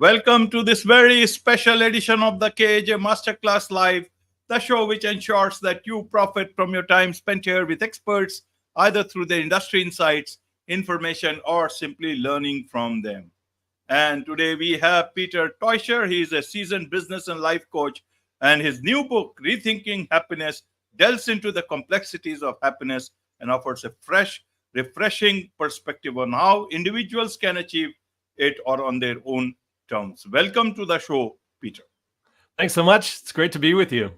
Welcome to this very special edition of the KAJ Masterclass Live, the show which ensures that you profit from your time spent here with experts, either through their industry insights, information, or simply learning from them. And today we have Peter Teuscher. He is a seasoned business and life coach, and his new book, Rethinking Happiness, delves into the complexities of happiness and offers a fresh, refreshing perspective on how individuals can achieve it or on their own terms. Welcome to the show, Peter. Thanks so much. It's great to be with you.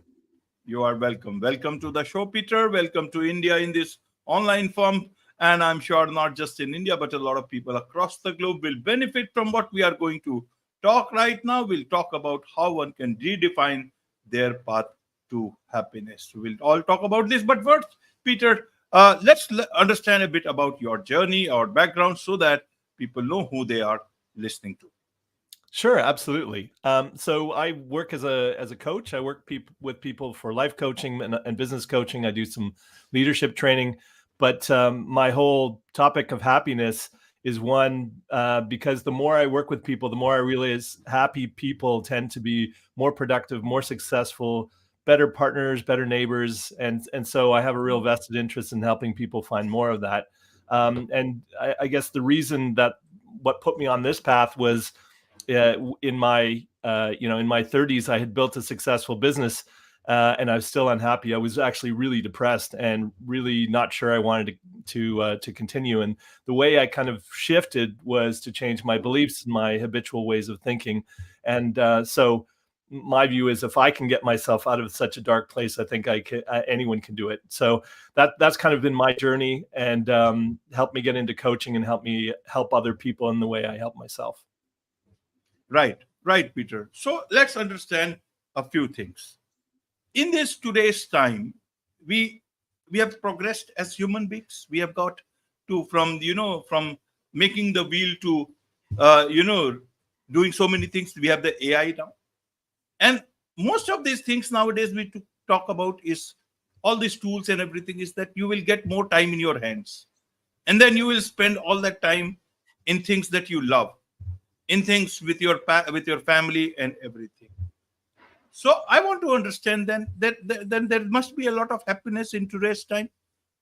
You are welcome. Welcome to the show, Peter. Welcome to India in this online form. And I'm sure not just in India, but a lot of people across the globe will benefit from what we are going to talk right now. We'll talk about how one can redefine their path to happiness. We'll all talk about this. But first, Peter, let's understand a bit about your journey or background so that people know who they are listening to. Sure, absolutely. So I work as a coach. I work with people for life coaching and business coaching. I do some leadership training. But my whole topic of happiness is one because the more I work with people, the more I realize happy people tend to be more productive, more successful, better partners, better neighbors. And so I have a real vested interest in helping people find more of that. And I guess the reason that what put me on this path was in my 30s, I had built a successful business. And I was still unhappy. I was actually really depressed and really not sure I wanted to continue. And the way I kind of shifted was to change my beliefs and my habitual ways of thinking. And so my view is if I can get myself out of such a dark place, I think anyone can do it. So that's kind of been my journey and helped me get into coaching and help me help other people in the way I help myself. Right, Peter. So let's understand a few things. In this today's time, we have progressed as human beings. We have got to from making the wheel to doing so many things. We have the AI now, and most of these things nowadays we talk about is all these tools and everything is that you will get more time in your hands, and then you will spend all that time in things that you love, in things with your family and everything. So I want to understand then that then there must be a lot of happiness in today's time.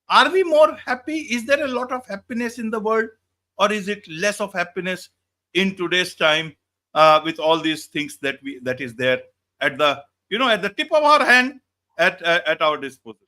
Are we more happy? Is there a lot of happiness in the world, or is it less of happiness in today's time with all these things that is there at the tip of our hand at our disposal?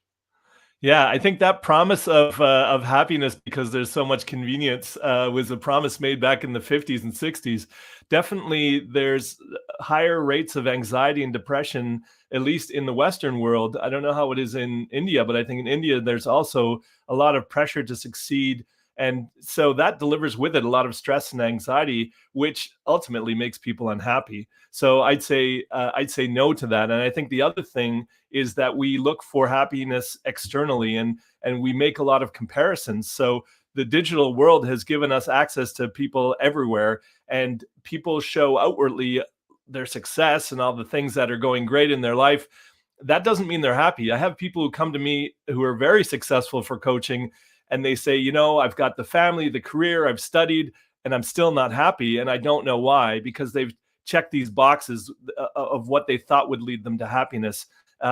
Yeah, I think that promise of happiness, because there's so much convenience, was a promise made back in the 50s and 60s. Definitely, there's higher rates of anxiety and depression, at least in the Western world. I don't know how it is in India, but I think in India, there's also a lot of pressure to succeed. And so that delivers with it a lot of stress and anxiety, which ultimately makes people unhappy. So I'd say no to that. And I think the other thing is that we look for happiness externally and we make a lot of comparisons. So the digital world has given us access to people everywhere, and people show outwardly their success and all the things that are going great in their life. That doesn't mean they're happy. I have people who come to me who are very successful for coaching, and they say, I've got the family, the career, I've studied, and I'm still not happy. And I don't know why, because they've checked these boxes of what they thought would lead them to happiness,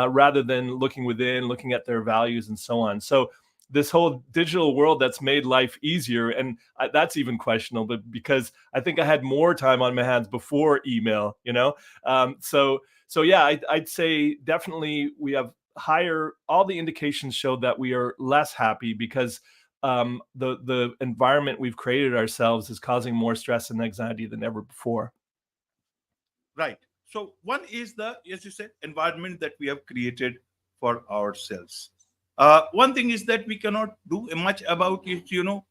rather than looking within, looking at their values and so on. So this whole digital world that's made life easier, and that's even questionable, because I think I had more time on my hands before email, So yeah, I'd say definitely we have higher, all the indications show that we are less happy because the environment we've created ourselves is causing more stress and anxiety than ever before. Right. So one is as you said, environment that we have created for ourselves. One thing is that we cannot do much about it,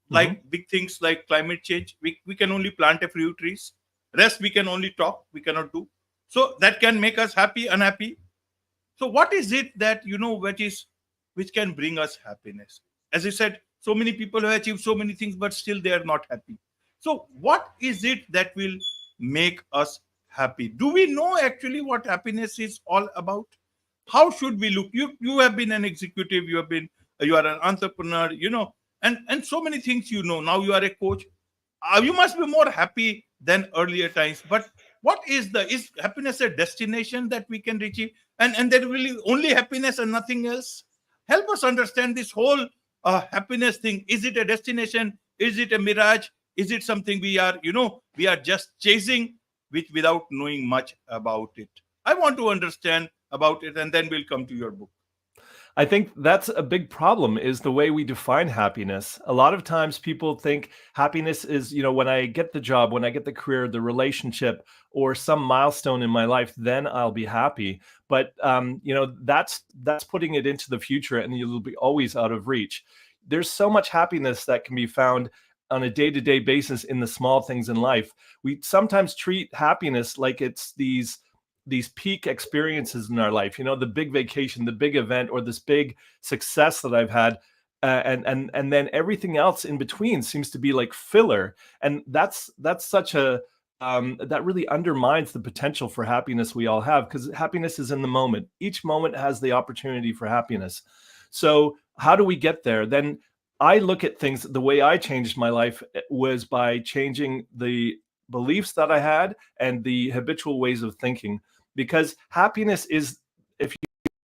like big things like climate change. We can only plant a few trees. Rest we can only talk, we cannot do. So that can make us happy, unhappy. So what is it that, which can bring us happiness? As you said, so many people have achieved so many things, but still they are not happy. So what is it that will make us happy? Do we know actually what happiness is all about? How should we look? You have been an executive, you are an entrepreneur, and so many things, now you are a coach. You must be more happy than earlier times. But what is happiness a destination that we can achieve, and there will be only happiness and nothing else? Help us understand this whole happiness thing. Is it a destination? Is it a mirage? Is it something we are just chasing, which without knowing much about it? I want to understand about it, and then we'll come to your book. I think that's a big problem, is the way we define happiness. A lot of times people think happiness is, when I get the job, when I get the career, the relationship, or some milestone in my life, then I'll be happy. But that's putting it into the future, and you'll be always out of reach. There's so much happiness that can be found on a day-to-day basis in the small things in life. We sometimes treat happiness like it's these peak experiences in our life, the big vacation, the big event, or this big success that I've had. And then everything else in between seems to be like filler. And that's such a, that really undermines the potential for happiness we all have, because happiness is in the moment. Each moment has the opportunity for happiness. So how do we get there? Then I look at things, the way I changed my life was by changing the beliefs that I had and the habitual ways of thinking. Because happiness is, if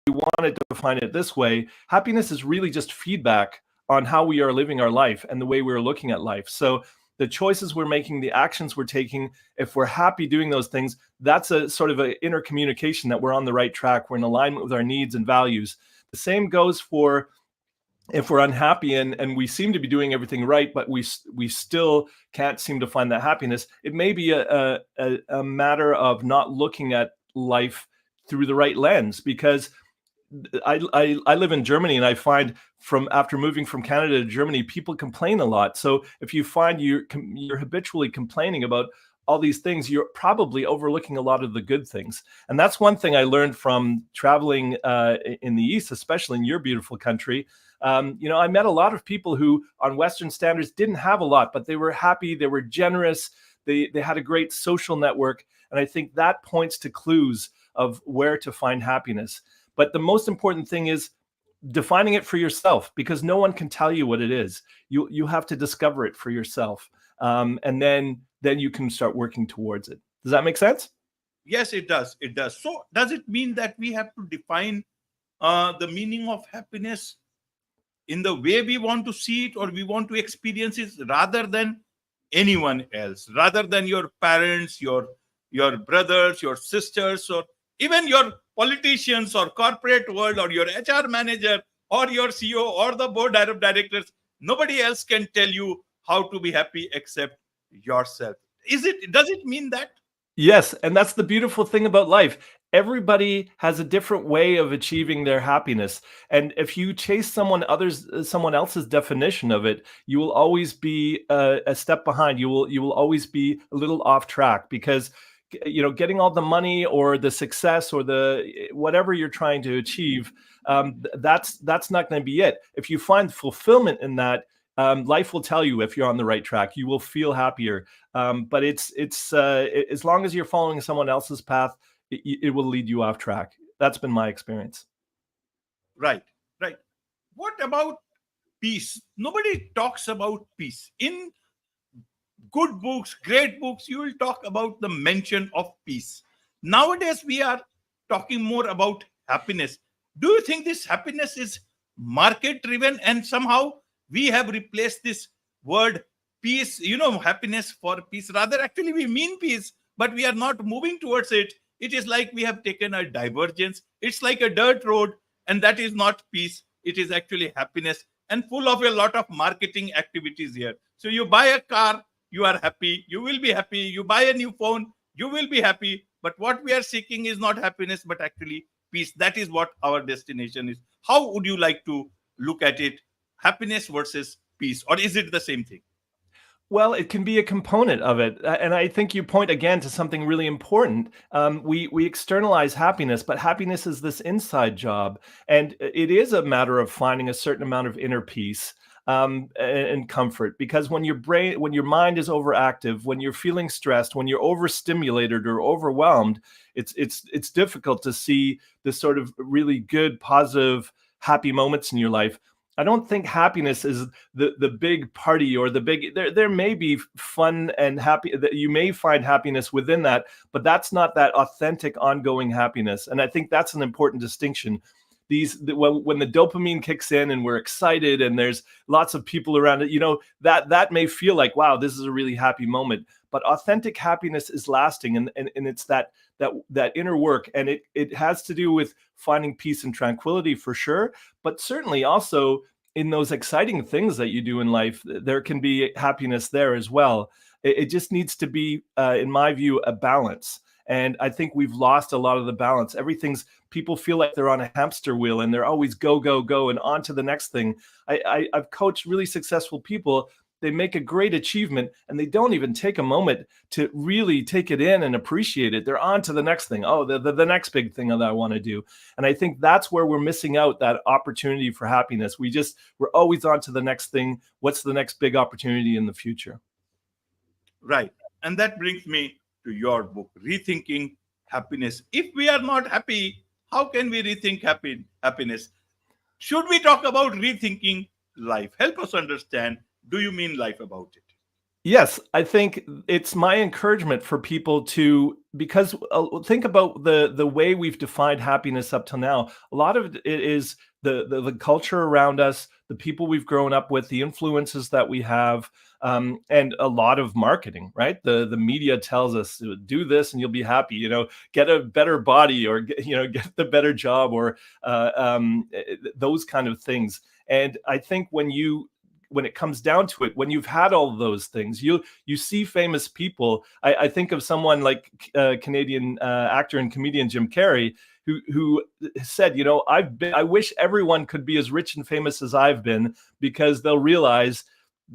you wanted to define it this way, happiness is really just feedback on how we are living our life and the way we're looking at life. So the choices we're making, the actions we're taking, if we're happy doing those things, that's a sort of an inner communication that we're on the right track. We're in alignment with our needs and values. The same goes for if we're unhappy and we seem to be doing everything right, but we still can't seem to find that happiness. It may be a matter of not looking at life through the right lens, because I live in Germany, and I find after moving from Canada to Germany, people complain a lot. So if you find you're habitually complaining about all these things, you're probably overlooking a lot of the good things. And that's one thing I learned from traveling in the East, especially in your beautiful country. I met a lot of people who on Western standards didn't have a lot, but they were happy, they were generous, they had a great social network. And I think that points to clues of where to find happiness. But the most important thing is defining it for yourself, because no one can tell you what it is. You have to discover it for yourself. And then you can start working towards it. Does that make sense? Yes, it does. It does. So does it mean that we have to define the meaning of happiness in the way we want to see it, or we want to experience it, rather than anyone else, rather than your parents, your brothers, your sisters, or even your politicians or corporate world, or your HR manager, or your CEO, or the board of directors? Nobody else can tell you how to be happy except yourself. Does it mean that? Yes, and that's the beautiful thing about life. Everybody has a different way of achieving their happiness. And if you chase someone else's definition of it, you will always be a step behind. You will always be a little off track, because getting all the money or the success or the whatever you're trying to achieve, that's not going to be it. If you find fulfillment in that, life will tell you if you're on the right track. You will feel happier. But it's as long as you're following someone else's path, it will lead you off track. That's been my experience. Right. What about peace? Nobody talks about peace. In good books, great books, you will talk about the mention of peace. Nowadays, we are talking more about happiness. Do you think this happiness is market driven, and somehow we have replaced this word peace, happiness, for peace? Rather, actually, we mean peace, but we are not moving towards it. It is like we have taken a divergence. It's like a dirt road, and that is not peace. It is actually happiness, and full of a lot of marketing activities here. So you buy a car, you are happy, you will be happy. You buy a new phone, you will be happy. But what we are seeking is not happiness, but actually peace. That is what our destination is. How would you like to look at it? Happiness versus peace, or is it the same thing? Well, it can be a component of it. And I think you point again to something really important. We externalize happiness, but happiness is this inside job. And it is a matter of finding a certain amount of inner peace and comfort. Because when your mind is overactive, when you're feeling stressed, when you're overstimulated or overwhelmed, it's difficult to see this sort of really good, positive, happy moments in your life. I don't think happiness is the big party or the big. There may be fun and happy that you may find happiness within that, but that's not that authentic, ongoing happiness. And I think that's an important distinction. When the dopamine kicks in and we're excited and there's lots of people around it, that may feel like, wow, this is a really happy moment. But authentic happiness is lasting, and it's that inner work, and it has to do with finding peace and tranquility for sure, but certainly also in those exciting things that you do in life, there can be happiness there as well. It just needs to be, in my view, a balance. And I think we've lost a lot of the balance. People feel like they're on a hamster wheel and they're always go, go, go and on to the next thing. I've coached really successful people. They make a great achievement and they don't even take a moment to really take it in and appreciate it. They're on to the next thing. Oh, the next big thing that I want to do. And I think that's where we're missing out that opportunity for happiness. We're always on to the next thing. What's the next big opportunity in the future? Right. And that brings me to your book, Rethinking Happiness. If we are not happy, how can we rethink happiness? Should we talk about rethinking life? Help us understand. Do you mean life about it? Yes, I think it's my encouragement for people to, because think about the way we've defined happiness up till now. A lot of it is the culture around us, the people we've grown up with, the influences that we have, and a lot of marketing, right? The media tells us, do this and you'll be happy, get a better body, or get the better job, or those kind of things. And I think when it comes down to it, when you've had all of those things, you see famous people. I think of someone like Canadian actor and comedian Jim Carrey, who said, I wish everyone could be as rich and famous as I've been, because they'll realize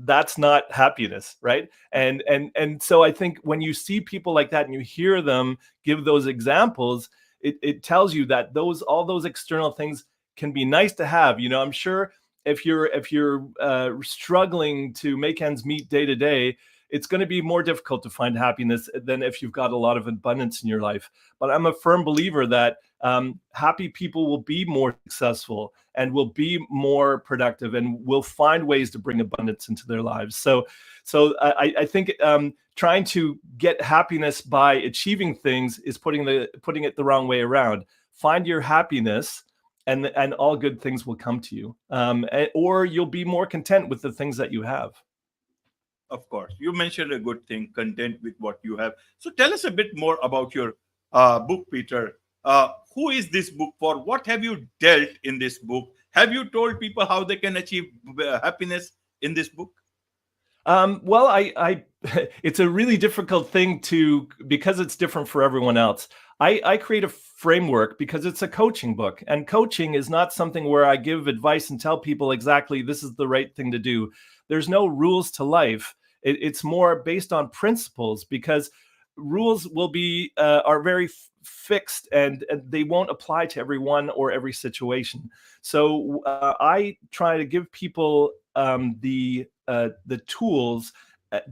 that's not happiness, right? And so I think when you see people like that and you hear them give those examples, it tells you that all those external things can be nice to have. I'm sure if you're struggling to make ends meet day to day, it's going to be more difficult to find happiness than if you've got a lot of abundance in your life. But I'm a firm believer that happy people will be more successful and will be more productive and will find ways to bring abundance into their lives. So I think trying to get happiness by achieving things is putting it the wrong way around. Find your happiness, and all good things will come to you, or you'll be more content with the things that you have. Of course, you mentioned a good thing, content with what you have. So tell us a bit more about your book, Peter. Who is this book for? What have you dealt in this book? Have you told people how they can achieve happiness in this book? Well, I it's a really difficult thing because it's different for everyone else. I create a framework because it's a coaching book, and coaching is not something where I give advice and tell people exactly this is the right thing to do. There's no rules to life. It's more based on principles, because rules are very fixed and they won't apply to everyone or every situation. So I try to give people the tools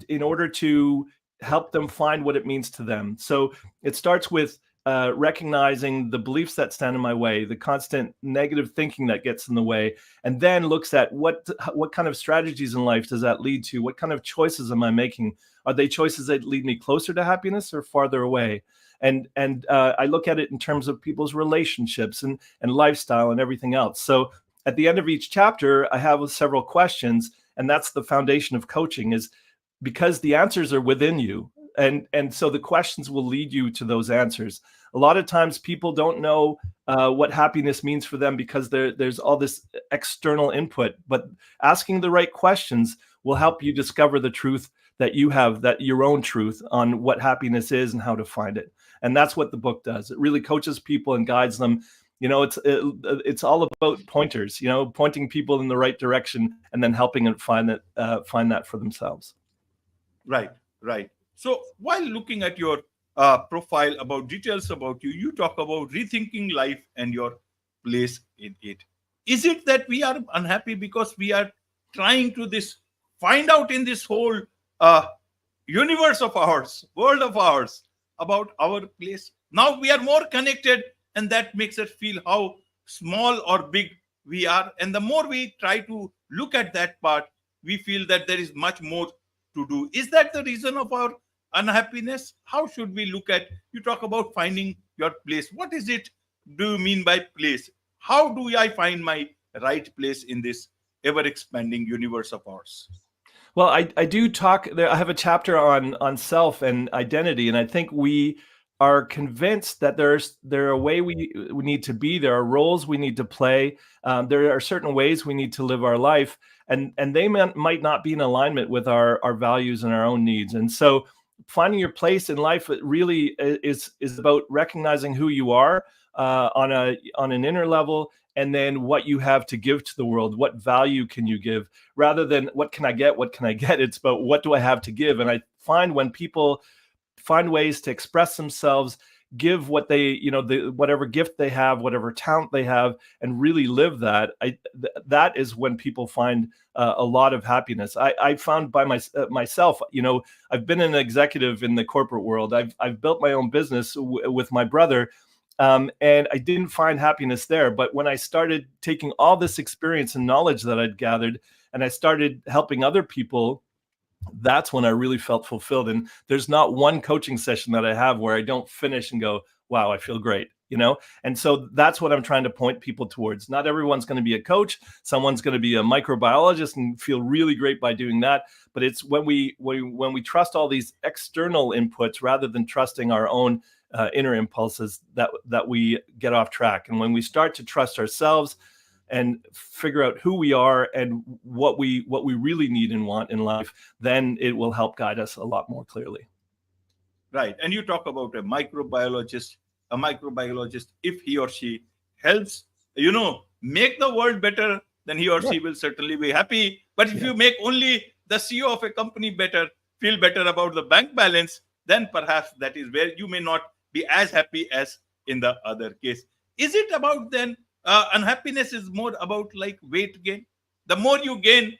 in order to help them find what it means to them. So it starts with recognizing the beliefs that stand in my way, the constant negative thinking that gets in the way, and then looks at what kind of strategies in life does that lead to? What kind of choices am I making? Are they choices that lead me closer to happiness or farther away? And I look at it in terms of people's relationships and lifestyle and everything else. So at the end of each chapter, I have several questions, and that's the foundation of coaching, is because the answers are within you. And so the questions will lead you to those answers. A lot of times people don't know what happiness means for them because there's all this external input, but asking the right questions will help you discover the truth that you have, that your own truth on what happiness is and how to find it. And that's what the book does. It really coaches people and guides them. It's all about pointers, pointing people in the right direction and then helping them find that for themselves. Right. So while looking at your profile, about details about you, you talk about rethinking life and your place in it. Is it that we are unhappy because we are trying to find out in this whole universe of ours, world of ours, about our place? Now we are more connected, and that makes us feel how small or big we are. And the more we try to look at that part, we feel that there is much more to do. Is that the reason of our unhappiness? How should we look at, you talk about finding your place. What is it do you mean by place? How do I find my right place in this ever expanding universe of ours? Well, I do talk there. I have a chapter on self and identity, and I think we are convinced that there are a way we need to be. There are roles we need to play. There are certain ways we need to live our life, and they might not be in alignment with our values and our own needs. And so, finding your place in life really is about recognizing who you are on an inner level, and then what you have to give to the world. What value can you give, rather than what can I get? What can I get? It's about what do I have to give. And I find when people find ways to express themselves, give what they, whatever gift they have, whatever talent they have, and really live that, that is when people find a lot of happiness. I found by myself, I've been an executive in the corporate world. I've built my own business with my brother, and I didn't find happiness there. But when I started taking all this experience and knowledge that I'd gathered, and I started helping other people, that's when I really felt fulfilled. And there's not one coaching session that I have where I don't finish and go, wow, I feel great, And so that's what I'm trying to point people towards. Not everyone's going to be a coach. Someone's going to be a microbiologist and feel really great by doing that. But it's when we trust all these external inputs rather than trusting our own inner impulses that we get off track. And when we start to trust ourselves and figure out who we are and what we really need and want in life, then it will help guide us a lot more clearly. Right. And you talk about a microbiologist, if he or she helps, make the world better, then he or she will certainly be happy. But if you make only the CEO of a company feel better about the bank balance, then perhaps that is where you may not be as happy as in the other case. Is it about then unhappiness is more about like weight gain? The more you gain,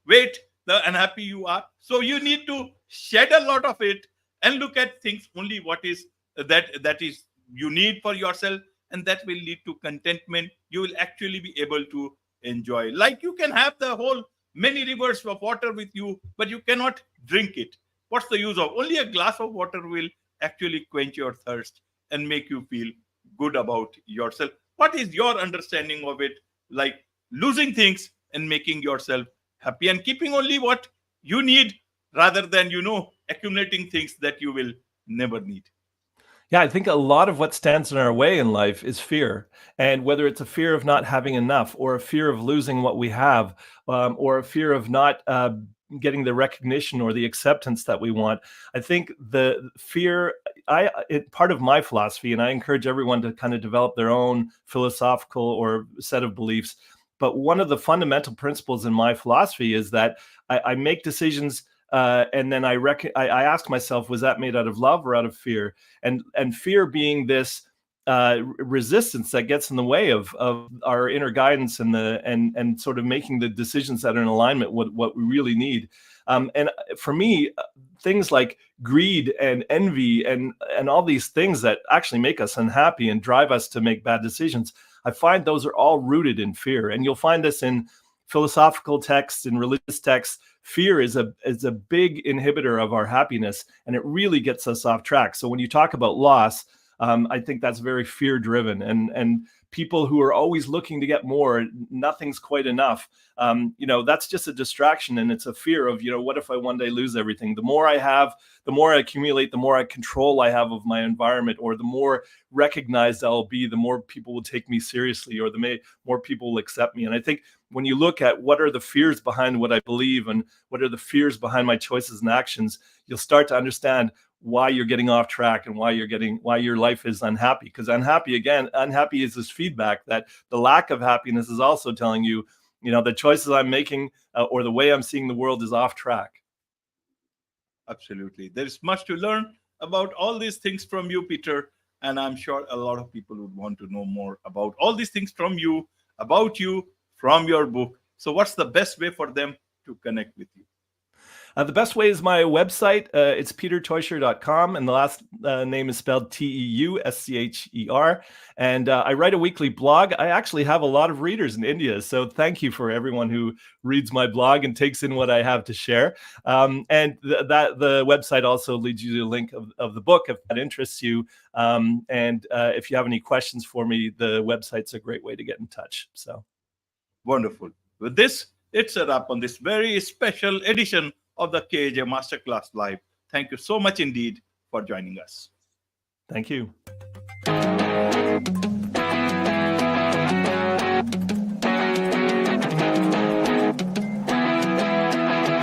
weight, the unhappy you are. So you need to shed a lot of it and look at things only what is that is you need for yourself, and that will lead to contentment. You will actually be able to enjoy. Like you can have the whole many rivers of water with you, but you cannot drink it. What's the use of? Only a glass of water will actually quench your thirst and make you feel good about yourself. What is your understanding of it? Like losing things and making yourself happy and keeping only what you need rather than, accumulating things that you will never need. Yeah, I think a lot of what stands in our way in life is fear. And whether it's a fear of not having enough, or a fear of losing what we have, or a fear of not getting the recognition or the acceptance that we want, I think the fear, part of my philosophy, and I encourage everyone to kind of develop their own philosophical or set of beliefs. But one of the fundamental principles in my philosophy is that I make decisions, and then I ask myself, was that made out of love or out of fear? And fear being this resistance that gets in the way of our inner guidance and sort of making the decisions that are in alignment with what we really need. And for me, things like greed and envy and all these things that actually make us unhappy and drive us to make bad decisions, I find those are all rooted in fear. And you'll find this in philosophical texts and religious texts. Fear is a big inhibitor of our happiness, and it really gets us off track. So when you talk about loss, I think that's very fear driven, and people who are always looking to get more, nothing's quite enough. That's just a distraction, and it's a fear of, what if I one day lose everything? The more I have, the more I accumulate, the more control I have of my environment, or the more recognized I'll be, the more people will take me seriously, or the more people will accept me. And I think when you look at what are the fears behind what I believe and what are the fears behind my choices and actions, you'll start to understand why you're getting off track and why your life is unhappy. Because unhappy is this feedback that the lack of happiness is also telling you, the choices I'm making or the way I'm seeing the world is off track. Absolutely. There is much to learn about all these things from you, Peter. And I'm sure a lot of people would want to know more about all these things from you, about you, from your book. So what's the best way for them to connect with you? The best way is my website. It's peterteuscher.com, and the last name is spelled Teuscher. And I write a weekly blog. I actually have a lot of readers in India, so thank you for everyone who reads my blog and takes in what I have to share. And the website also leads you to a link of the book if that interests you. And if you have any questions for me, the website's a great way to get in touch. So wonderful. With this, it's a wrap on this very special edition of the KAJ Masterclass Live. Thank you so much indeed for joining us. Thank you.